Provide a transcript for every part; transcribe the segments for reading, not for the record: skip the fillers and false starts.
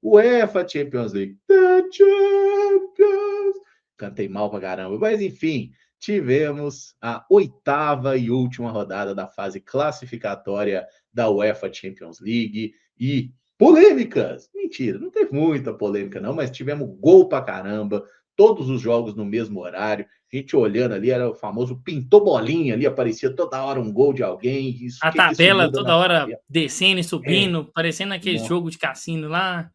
UEFA Champions League. The Champions. Cantei mal pra caramba, mas enfim, tivemos a 8ª e última rodada da fase classificatória da UEFA Champions League e polêmicas. Mentira, não teve muita polêmica não, mas tivemos gol pra caramba, todos os jogos no mesmo horário. A gente olhando ali, era o famoso pintou bolinha ali, aparecia toda hora um gol de alguém. Isso, A que isso tabela muda na toda hora carreira? descendo e É, subindo, parecendo aquele não. jogo de cassino lá.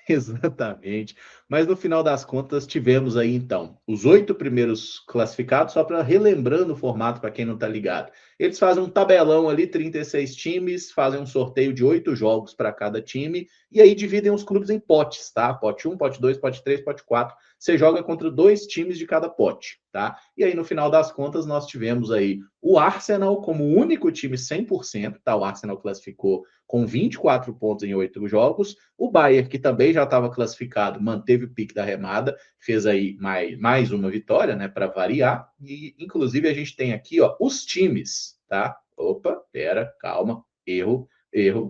Exatamente. Mas no final das contas, tivemos aí então os 8 primeiros classificados, só para relembrando o formato para quem não está ligado. Eles fazem um tabelão ali, 36 times, fazem um sorteio de 8 jogos para cada time, e aí dividem os clubes em potes, tá? Pote 1, pote 2, pote 3, pote 4. Você joga contra 2 times de cada pote, tá? E aí, no final das contas, nós tivemos aí o Arsenal como o único time 100%, tá? O Arsenal classificou com 24 pontos em 8 jogos. O Bayern, que também já estava classificado, manteve o pique da remada, fez aí mais uma vitória, né, para variar. E, inclusive, a gente tem aqui, ó, os times, tá? Opa, pera, calma, erro,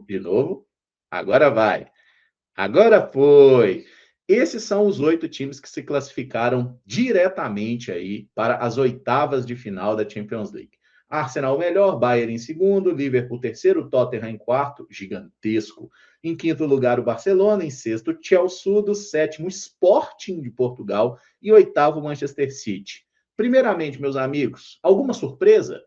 de novo. Agora vai. Agora foi. Esses são os 8 times que se classificaram diretamente aí para as 8ª de final da Champions League. Arsenal melhor, Bayern em segundo, Liverpool terceiro, Tottenham em quarto, gigantesco. Em quinto lugar, o Barcelona, em sexto, Chelsea, do sétimo, Sporting de Portugal e oitavo, Manchester City. Primeiramente, meus amigos, alguma surpresa?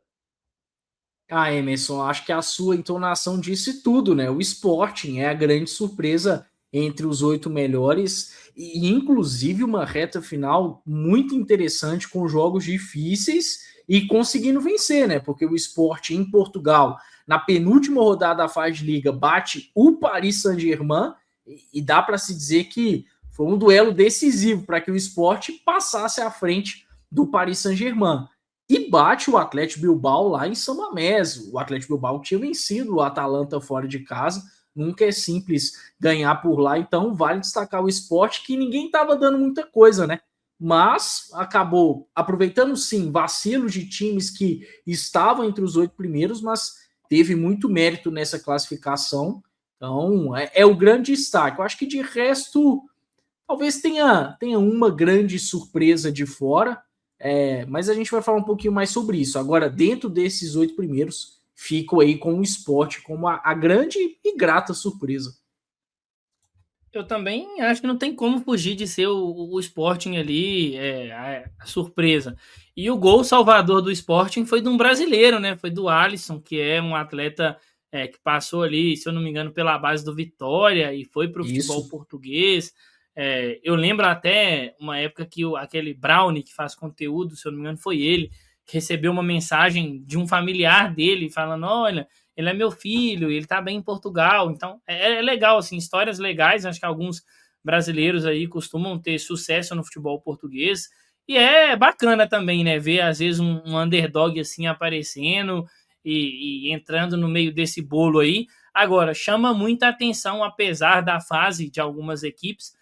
Ah, Emerson, acho que a sua entonação disse tudo, né? O Sporting é a grande surpresa entre os 8 melhores e, inclusive, uma reta final muito interessante com jogos difíceis e conseguindo vencer, né? Porque o Sporting em Portugal, na penúltima rodada da fase de liga, bate o Paris Saint-Germain e dá para se dizer que foi um duelo decisivo para que o Sporting passasse à frente do Paris Saint-Germain e bate o Atlético Bilbao lá em São Mamés. O Atlético Bilbao tinha vencido o Atalanta fora de casa, nunca é simples ganhar por lá, então vale destacar o Sport, que ninguém estava dando muita coisa, né? Mas acabou aproveitando sim vacilos de times que estavam entre os 8 primeiros, mas teve muito mérito nessa classificação. Então é o grande destaque. Eu acho que de resto talvez tenha uma grande surpresa de fora, mas a gente vai falar um pouquinho mais sobre isso. Agora, dentro desses 8 primeiros, fico aí com o Sport como a grande e grata surpresa. Eu também acho que não tem como fugir de ser o Sporting ali, a surpresa. E o gol salvador do Sporting foi de um brasileiro, né? Foi do Alisson, que é um atleta que passou ali, se eu não me engano, pela base do Vitória e foi para o futebol Isso. português. Eu lembro até uma época que aquele Brownie, que faz conteúdo, se eu não me engano, foi ele, que recebeu uma mensagem de um familiar dele falando: olha, ele é meu filho, ele tá bem em Portugal. Então, é legal, assim, histórias legais. Acho que alguns brasileiros aí costumam ter sucesso no futebol português. E é bacana também, né? Ver, às vezes, um underdog assim aparecendo e entrando no meio desse bolo aí. Agora, chama muita atenção, apesar da fase de algumas equipes,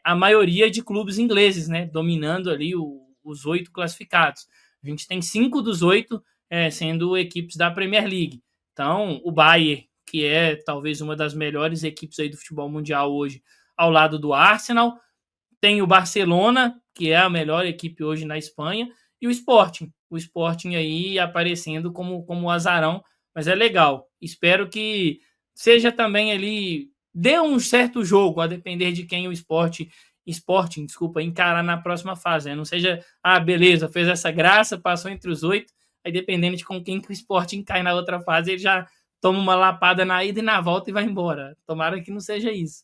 a maioria de clubes ingleses, né? Dominando ali os 8 classificados. A gente tem 5 dos 8 sendo equipes da Premier League. Então, o Bayern, que é talvez uma das melhores equipes aí do futebol mundial hoje, ao lado do Arsenal. Tem o Barcelona, que é a melhor equipe hoje na Espanha, e o Sporting. O Sporting aí aparecendo como azarão, mas é legal. Espero que seja também ali, dê um certo jogo, a depender de quem o Sporting, desculpa, encarar na próxima fase. Né? Não seja, beleza, fez essa graça, passou entre os 8, aí dependendo de com quem que o Sporting cai na outra fase, ele já toma uma lapada na ida e na volta e vai embora. Tomara que não seja isso.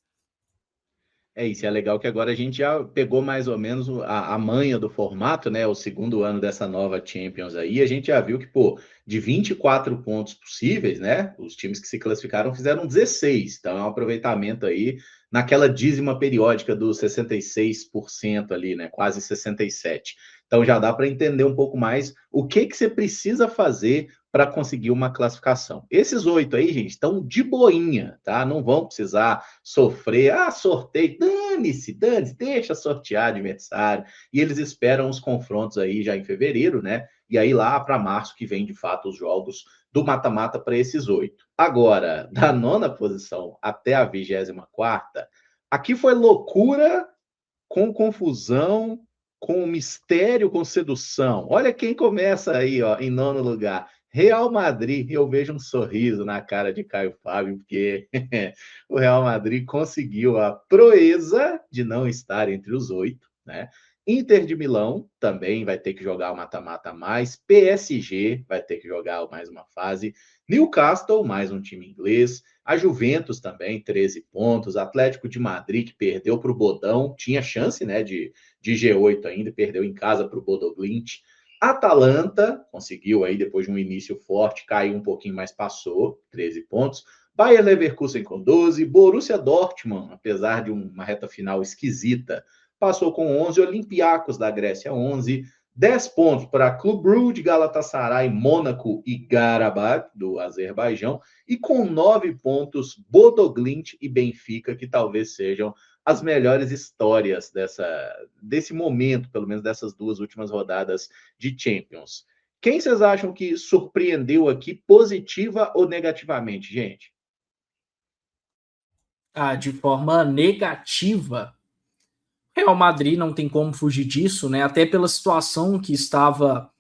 É isso, é legal que agora a gente já pegou mais ou menos a manha do formato, né? O segundo ano dessa nova Champions aí. A gente já viu que, pô, de 24 pontos possíveis, né? Os times que se classificaram fizeram 16. Então é um aproveitamento aí naquela dízima periódica dos 66% ali, né? Quase 67%. Então já dá para entender um pouco mais o que você precisa fazer para conseguir uma classificação. Esses 8 aí, gente, estão de boinha, tá? Não vão precisar sofrer, sorteio, dane-se, deixa sortear adversário. E eles esperam os confrontos aí já em fevereiro, né? E aí lá para março que vem de fato os jogos do mata-mata para esses 8. Agora, da 9ª posição até a 24ª, aqui foi loucura com confusão, com mistério, com sedução. Olha quem começa aí, ó, em 9º lugar. Real Madrid, eu vejo um sorriso na cara de Caio Fábio, porque o Real Madrid conseguiu a proeza de não estar entre os 8, né? Inter de Milão também vai ter que jogar o mata-mata a mais. PSG vai ter que jogar mais uma fase. Newcastle, mais um time inglês. A Juventus também, 13 pontos. Atlético de Madrid, que perdeu para o Bodão. Tinha chance, né, de G8 ainda. Perdeu em casa para o Bodo Glimt. Atalanta conseguiu aí, depois de um início forte, caiu um pouquinho, mas passou. 13 pontos. Bayer Leverkusen com 12. Borussia Dortmund, apesar de uma reta final esquisita, passou com 11, Olympiacos da Grécia 11, 10 pontos para Clube Brugge, Galatasaray, Mônaco e Qarabağ do Azerbaijão, e com 9 pontos Bodo Glimt e Benfica, que talvez sejam as melhores histórias desse momento, pelo menos dessas 2 últimas rodadas de Champions. Quem vocês acham que surpreendeu aqui, positiva ou negativamente, gente? De forma negativa, Real Madrid não tem como fugir disso, né? Até pela situação que estava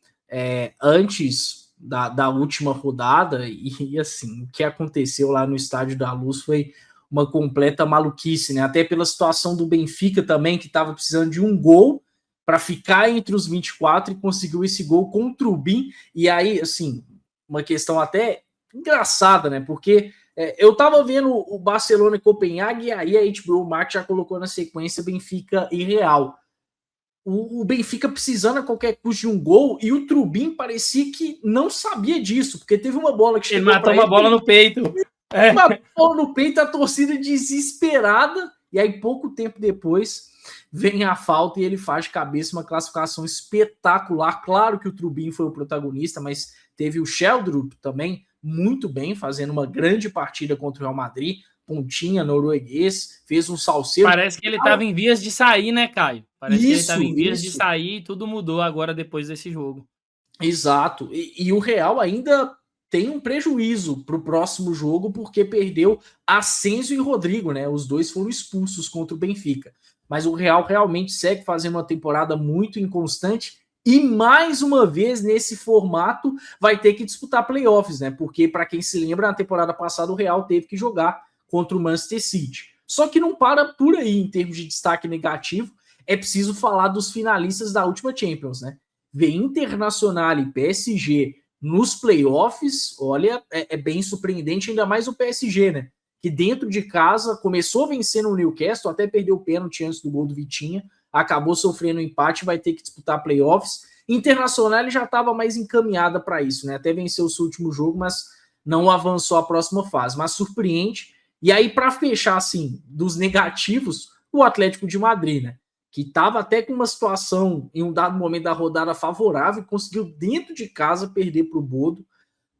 antes da última rodada, e assim, o que aconteceu lá no Estádio da Luz foi uma completa maluquice, né? Até pela situação do Benfica também, que estava precisando de um gol para ficar entre os 24 e conseguiu esse gol com o Trubin. E aí, assim, uma questão até engraçada, né? Porque eu tava vendo o Barcelona e Copenhague, e aí a HBO Max já colocou na sequência Benfica e Real. O Benfica precisando a qualquer custo de um gol, e o Trubin parecia que não sabia disso, porque teve uma bola que chegou. Ele matou uma bola no peito. Uma bola no peito, a torcida desesperada, e aí pouco tempo depois vem a falta e ele faz de cabeça uma classificação espetacular. Claro que o Trubin foi o protagonista, mas teve o Sheldrup também muito bem, fazendo uma grande partida contra o Real Madrid, pontinha norueguês, fez um salseiro. Parece que ele estava em vias de sair, né, Caio? Parece que ele estava em vias de Isso. sair e tudo mudou agora depois desse jogo. Exato. E o Real ainda tem um prejuízo para o próximo jogo, porque perdeu Asensio e Rodrigo, né? Os dois foram expulsos contra o Benfica. Mas o Real realmente segue fazendo uma temporada muito inconstante e, mais uma vez, nesse formato, vai ter que disputar playoffs, né? Porque, para quem se lembra, na temporada passada o Real teve que jogar contra o Manchester City. Só que não para por aí em termos de destaque negativo, é preciso falar dos finalistas da última Champions, né? Ver Internacional e PSG nos playoffs, olha, é bem surpreendente, ainda mais o PSG, né? Que dentro de casa começou vencendo o Newcastle, até perdeu o pênalti antes do gol do Vitinha, acabou sofrendo um empate, vai ter que disputar playoffs. Internacional já estava mais encaminhada para isso, né? Até venceu o seu último jogo, mas não avançou à próxima fase. Mas surpreende. E aí, para fechar, assim, dos negativos, o Atlético de Madrid, né? Que estava até com uma situação em um dado momento da rodada favorável, conseguiu dentro de casa perder para o Bodo.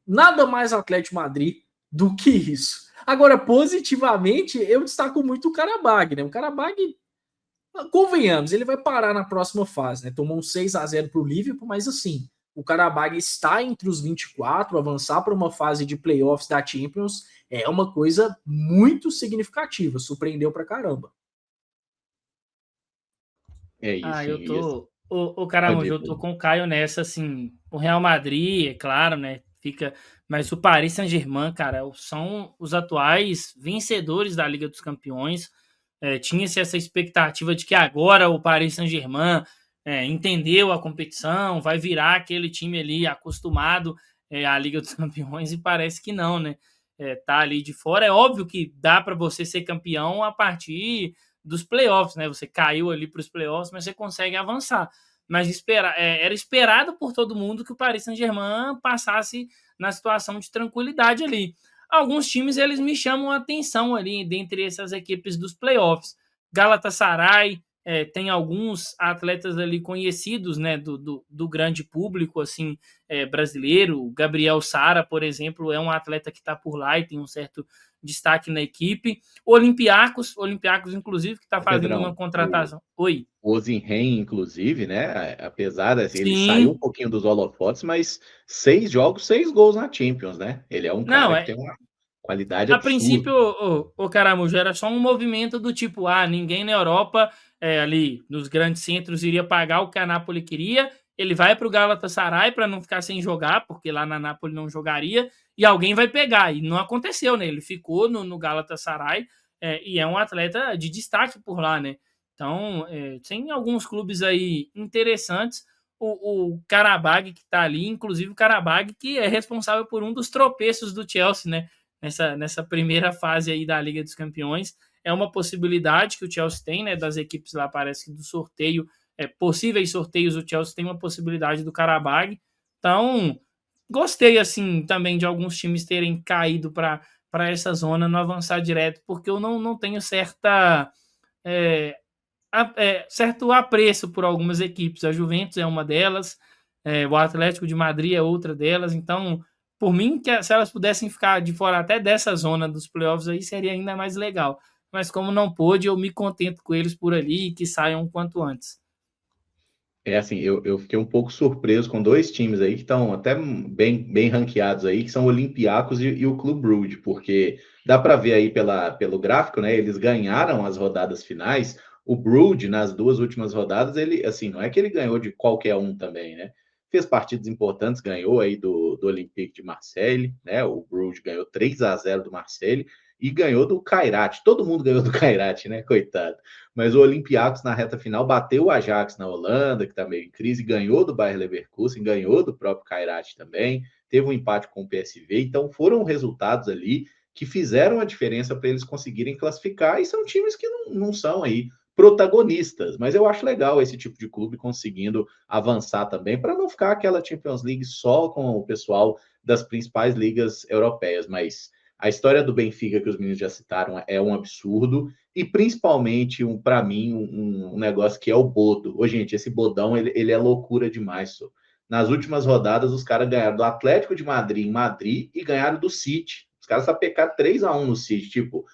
Nada mais Atlético de Madrid do que isso. Agora, positivamente, eu destaco muito o Qarabağ, né? O Qarabağ, convenhamos, ele vai parar na próxima fase, né? Tomou um 6-0 para o Liverpool, mas assim, o Qarabağ está entre os 24, avançar para uma fase de playoffs da Champions é uma coisa muito significativa, surpreendeu pra caramba. É isso, eu isso. tô. Caramujo, eu tô com o Caio nessa, assim. O Real Madrid, é claro, né? Fica. Mas o Paris Saint-Germain, cara, são os atuais vencedores da Liga dos Campeões. Tinha-se essa expectativa de que agora o Paris Saint-Germain entendeu a competição, vai virar aquele time ali acostumado à Liga dos Campeões, e parece que não, né? Tá ali de fora. É óbvio que dá para você ser campeão a partir dos playoffs, né? Você caiu ali para os playoffs, mas você consegue avançar. Mas era esperado por todo mundo que o Paris Saint-Germain passasse na situação de tranquilidade ali. Alguns times, eles me chamam a atenção ali, dentre essas equipes dos playoffs. Galatasaray, tem alguns atletas ali conhecidos, né, do grande público, assim, brasileiro. Gabriel Sara, por exemplo, é um atleta que está por lá e tem um certo destaque na equipe. Olympiacos, inclusive, que está fazendo Pedrão, uma contratação. Oi. O Osimhen, inclusive, né? Apesar de assim, ele saiu um Sim. pouquinho dos holofotes, mas 6 jogos, 6 gols na Champions, né? Ele é um Não, cara que tem uma qualidade a absurda. princípio, o Caramujo era só um movimento do tipo, ninguém na Europa, ali nos grandes centros, iria pagar o que a Napoli queria. Ele vai para o Galatasaray para não ficar sem jogar, porque lá na Napoli não jogaria, e alguém vai pegar. E não aconteceu, né? Ele ficou no Galatasaray e é um atleta de destaque por lá, né? Então, tem alguns clubes aí interessantes. O Karabag que está ali, inclusive o Karabag que é responsável por um dos tropeços do Chelsea, né? Nessa primeira fase aí da Liga dos Campeões. É uma possibilidade que o Chelsea tem, né? Das equipes lá, parece que do sorteio, possíveis sorteios, o Chelsea tem uma possibilidade do Karabag. Então, gostei, assim, também de alguns times terem caído para essa zona, não avançar direto, porque eu não tenho certo apreço por algumas equipes. A Juventus é uma delas, o Atlético de Madrid é outra delas, então por mim, se elas pudessem ficar de fora até dessa zona dos playoffs aí, seria ainda mais legal. Mas como não pôde, eu me contento com eles por ali e que saiam o quanto antes. É assim, eu fiquei um pouco surpreso com 2 times aí que estão até bem ranqueados aí, que são o Olympiacos e o Clube Brugge, porque dá para ver aí pelo gráfico, né? Eles ganharam as rodadas finais. O Brugge, nas 2 últimas rodadas, ele, assim, não é que ele ganhou de qualquer um também, né? Fez partidas importantes, ganhou aí do Olympique de Marseille, né? O Brugge ganhou 3-0 do Marseille e ganhou do Kairat. Todo mundo ganhou do Kairat, né? Coitado. Mas o Olympiacos na reta final bateu o Ajax na Holanda, que está meio em crise, ganhou do Bayer Leverkusen, ganhou do próprio Kairat também, teve um empate com o PSV, então foram resultados ali que fizeram a diferença para eles conseguirem classificar, e são times que não são aí protagonistas, mas eu acho legal esse tipo de clube conseguindo avançar também, para não ficar aquela Champions League só com o pessoal das principais ligas europeias, mas a história do Benfica que os meninos já citaram é um absurdo, e principalmente, para mim, um negócio que é o Bodo. Ô, gente, esse Bodão, ele é loucura demais. Só. Nas últimas rodadas, os caras ganharam do Atlético de Madrid em Madrid e ganharam do City. Os caras sapecaram 3-1 no City. Tipo,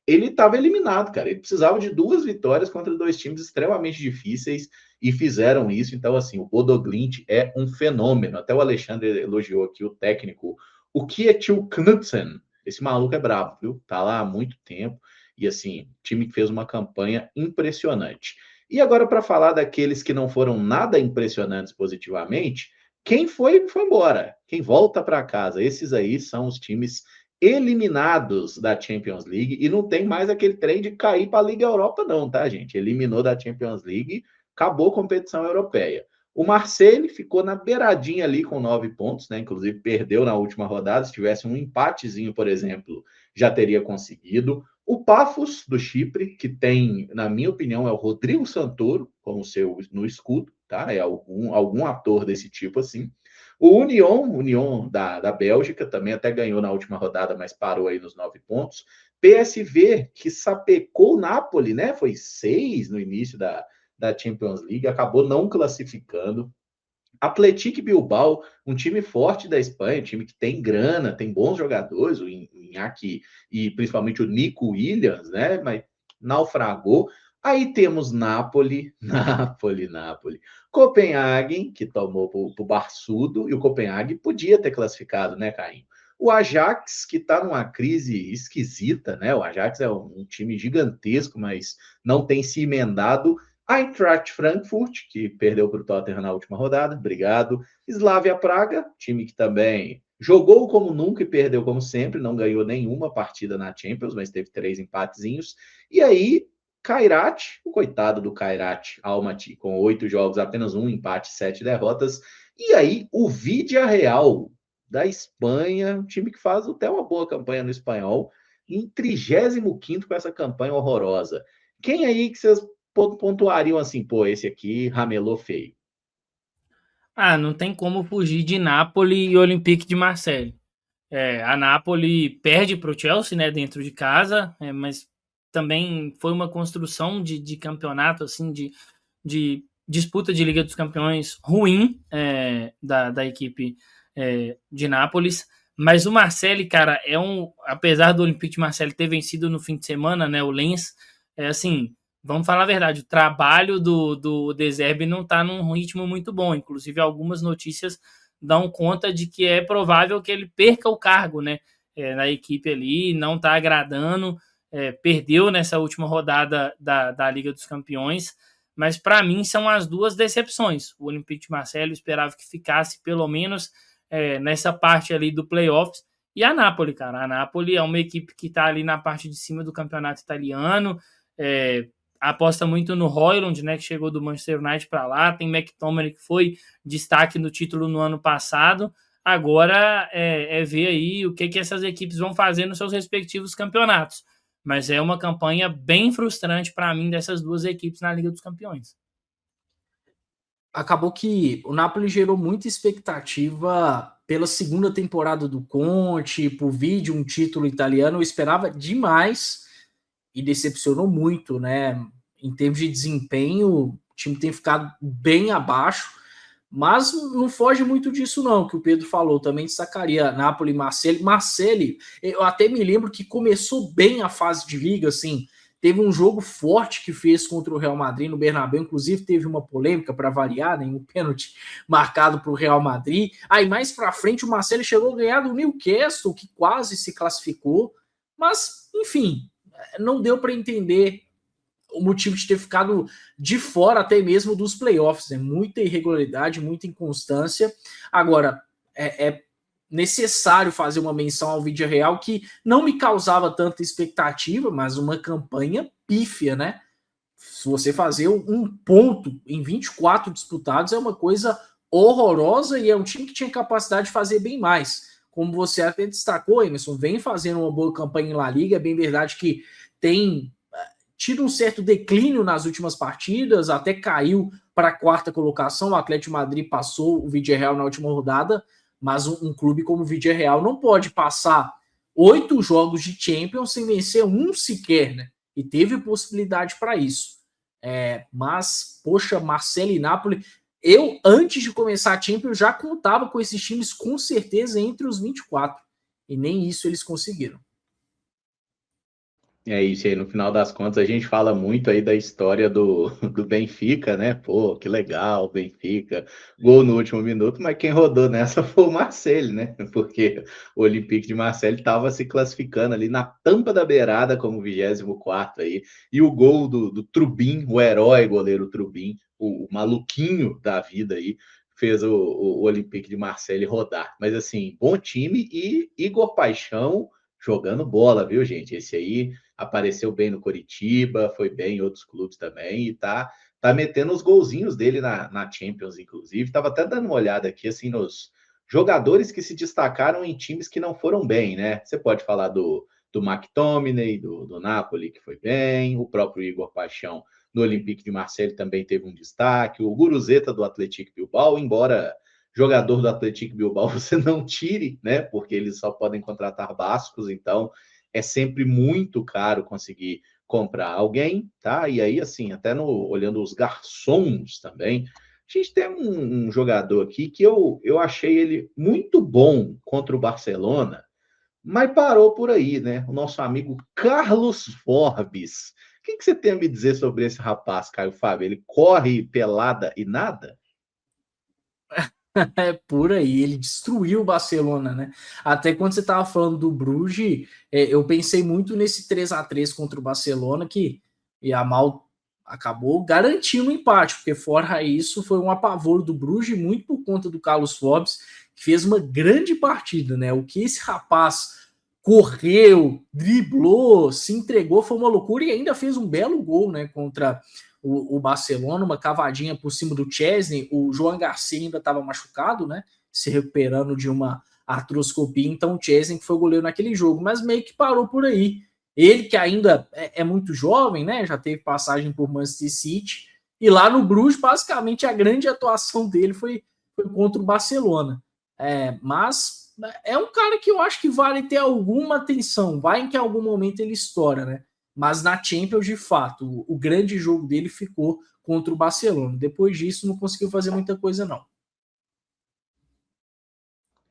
ele estava eliminado, cara. Ele precisava de 2 vitórias contra 2 times extremamente difíceis e fizeram isso. Então, assim, o Bodo Glimt é um fenômeno. Até o Alexandre elogiou aqui o técnico. O Kjetil Knudsen. Esse maluco é brabo, viu? Tá lá há muito tempo. E assim, time que fez uma campanha impressionante. E agora, para falar daqueles que não foram nada impressionantes positivamente, quem foi embora. Quem volta para casa. Esses aí são os times eliminados da Champions League. E não tem mais aquele trem de cair para a Liga Europa, não, tá, gente? Eliminou da Champions League, acabou a competição europeia. O Marseille ficou na beiradinha ali com 9 pontos, né? Inclusive perdeu na última rodada. Se tivesse um empatezinho, por exemplo, já teria conseguido. O Paphos, do Chipre, que tem, na minha opinião, é o Rodrigo Santoro, como seu no escudo, tá? É algum ator desse tipo assim. O Union da Bélgica, também até ganhou na última rodada, mas parou aí nos 9 pontos. PSV, que sapecou o Napoli, né? Foi 6 no início da Champions League, acabou não classificando. Atlético Bilbao, um time forte da Espanha, um time que tem grana, tem bons jogadores, o Iñaki e principalmente o Nico Williams, né? Mas naufragou. Aí temos Napoli, Napoli. Copenhague, que tomou para o Barçudo, e o Copenhague podia ter classificado, né, Caim? O Ajax, que está numa crise esquisita, né? O Ajax é um time gigantesco, mas não tem se emendado. Eintracht Frankfurt, que perdeu para o Tottenham na última rodada, obrigado. Slavia Praga, time que também jogou como nunca e perdeu como sempre, não ganhou nenhuma partida na Champions, mas teve 3 empatezinhos. E aí, Kairat, o coitado do Kairat Almaty, com 8 jogos, apenas 1 empate, 7 derrotas. E aí, o Vidia Real, da Espanha, um time que faz até uma boa campanha no espanhol, em 35º com essa campanha horrorosa. Quem aí que vocês pontuariam assim, pô, esse aqui ramelou feio? Não tem como fugir de Napoli e Olympique de Marseille. A Napoli perde para o Chelsea, né, dentro de casa, mas também foi uma construção de campeonato, assim, de disputa de Liga dos Campeões ruim da equipe de Nápoles. Mas o Marseille, cara, apesar do Olympique de Marseille ter vencido no fim de semana, né, o Lens, assim, vamos falar a verdade, o trabalho do De Zerbi não tá num ritmo muito bom. Inclusive, algumas notícias dão conta de que é provável que ele perca o cargo, né, na equipe ali, não tá agradando, perdeu nessa última rodada da Liga dos Campeões, mas para mim são as duas decepções. O Olympique de Marseille eu esperava que ficasse pelo menos nessa parte ali do playoffs, e a Napoli, cara. A Napoli é uma equipe que está ali na parte de cima do campeonato italiano, aposta muito no Højlund, né, que chegou do Manchester United para lá, tem McTominay, que foi destaque no título no ano passado. Agora ver aí o que essas equipes vão fazer nos seus respectivos campeonatos. Mas é uma campanha bem frustrante para mim dessas duas equipes na Liga dos Campeões. Acabou que o Napoli gerou muita expectativa pela segunda temporada do Conte, por vir de um título italiano. Eu esperava demais e decepcionou muito, né? Em termos de desempenho, o time tem ficado bem abaixo, mas não foge muito disso não, que o Pedro falou. Também destacaria Napoli e Marseille. Marseille, eu até me lembro que começou bem a fase de liga, assim, teve um jogo forte que fez contra o Real Madrid no Bernabéu, inclusive teve uma polêmica para variar, né, um pênalti marcado para o Real Madrid. Aí mais para frente o Marseille chegou a ganhar do Newcastle, que quase se classificou, mas enfim, não deu para entender o motivo de ter ficado de fora até mesmo dos playoffs, né? Muita irregularidade, muita inconstância. Agora, é necessário fazer uma menção ao Villarreal, que não me causava tanta expectativa, mas uma campanha pífia, né? Se você fazer um ponto em 24 disputados é uma coisa horrorosa, e é um time que tinha capacidade de fazer bem mais. Como você até destacou, Emerson, vem fazendo uma boa campanha em La Liga. É bem verdade que tem tido um certo declínio nas últimas partidas, até caiu para a quarta colocação. O Atlético de Madrid passou o Villarreal na última rodada, mas um clube como o Villarreal não pode passar 8 jogos de Champions sem vencer um sequer, né? E teve possibilidade para isso. Mas, poxa, Marseille e Napoli, eu, antes de começar a Champions, já contava com esses times com certeza entre os 24. E nem isso eles conseguiram. É isso aí, no final das contas, a gente fala muito aí da história do Benfica, né? Pô, que legal, Benfica, gol no último minuto, mas quem rodou nessa foi o Marseille, né? Porque o Olympique de Marseille estava se classificando ali na tampa da beirada como 24º aí, e o gol do Trubin, o herói goleiro Trubin, o maluquinho da vida aí, fez o Olympique de Marseille rodar. Mas assim, bom time, e Igor Paixão jogando bola, viu, gente? Esse aí apareceu bem no Coritiba, foi bem em outros clubes também, e tá metendo os golzinhos dele na Champions, inclusive. Tava até dando uma olhada aqui, assim, nos jogadores que se destacaram em times que não foram bem, né? Você pode falar do McTominay, do Napoli, que foi bem, o próprio Igor Paixão no Olympique de Marseille também teve um destaque, o Guruzeta do Atlético Bilbao, embora jogador do Atlético Bilbao você não tire, né? Porque eles só podem contratar bascos, então é sempre muito caro conseguir comprar alguém, tá? E aí, assim, até olhando os garçons também, a gente tem um jogador aqui que eu achei ele muito bom contra o Barcelona, mas parou por aí, né? O nosso amigo Carlos Forbes. O que você tem a me dizer sobre esse rapaz, Caio Fábio? Ele corre pelada e nada? É por aí, ele destruiu o Barcelona, né? Até quando você estava falando do Bruges, eu pensei muito nesse 3-3 contra o Barcelona, que Yamal acabou garantindo o empate, porque fora isso foi um apavoro do Bruges, muito por conta do Carlos Forbes, que fez uma grande partida, né? O que esse rapaz correu, driblou, se entregou, foi uma loucura, e ainda fez um belo gol, né, contra o Barcelona, uma cavadinha por cima do Chesney. O João Garcia ainda estava machucado, né? Se recuperando de uma artroscopia, então o Chesney foi o goleiro naquele jogo, mas meio que parou por aí. Ele que ainda é muito jovem, né? Já teve passagem por Manchester City, e lá no Bruges, basicamente, a grande atuação dele foi contra o Barcelona. Mas é um cara que eu acho que vale ter alguma atenção, vai em que em algum momento ele estoura, né? Mas na Champions, de fato, o grande jogo dele ficou contra o Barcelona. Depois disso, não conseguiu fazer muita coisa, não.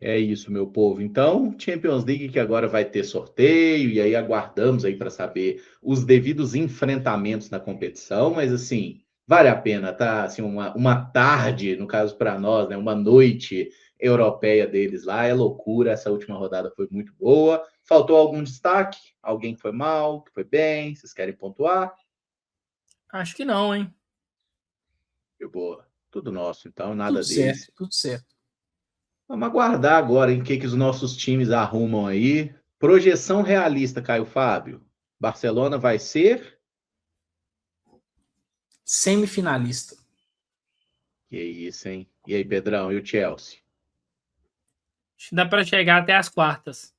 É isso, meu povo. Então, Champions League que agora vai ter sorteio, e aí aguardamos aí para saber os devidos enfrentamentos na competição, mas assim, vale a pena, tá? Assim, uma tarde, no caso para nós, né? Uma noite europeia deles lá, é loucura. Essa última rodada foi muito boa. Faltou algum destaque? Alguém que foi mal, que foi bem? Vocês querem pontuar? Acho que não, hein? Boa. Tudo nosso, então, Tudo nada deles. certo, tudo certo. Vamos aguardar agora em que os nossos times arrumam aí. Projeção realista, Caio Fábio. Barcelona vai ser? Semifinalista. Que isso, hein? E aí, Pedrão, e o Chelsea? Acho que dá para chegar até as quartas.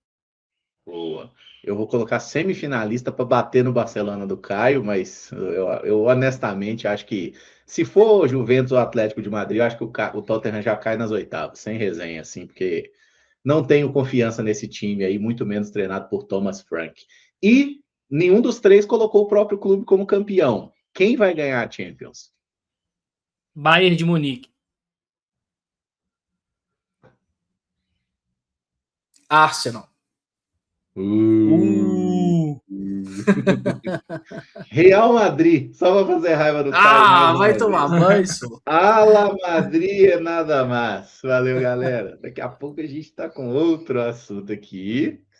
Boa. Eu vou colocar semifinalista para bater no Barcelona do Caio, mas eu honestamente acho que se for Juventus ou Atlético de Madrid, eu acho que o Tottenham já cai nas oitavas, sem resenha, assim, porque não tenho confiança nesse time aí, muito menos treinado por Thomas Frank. E nenhum dos três colocou o próprio clube como campeão. Quem vai ganhar a Champions? Bayern de Munique. Arsenal. Real Madrid, só para fazer raiva do Caio. Vai tomar banho, senhor. Ala Madrid é nada mais. Valeu, galera. Daqui a pouco a gente está com outro assunto aqui.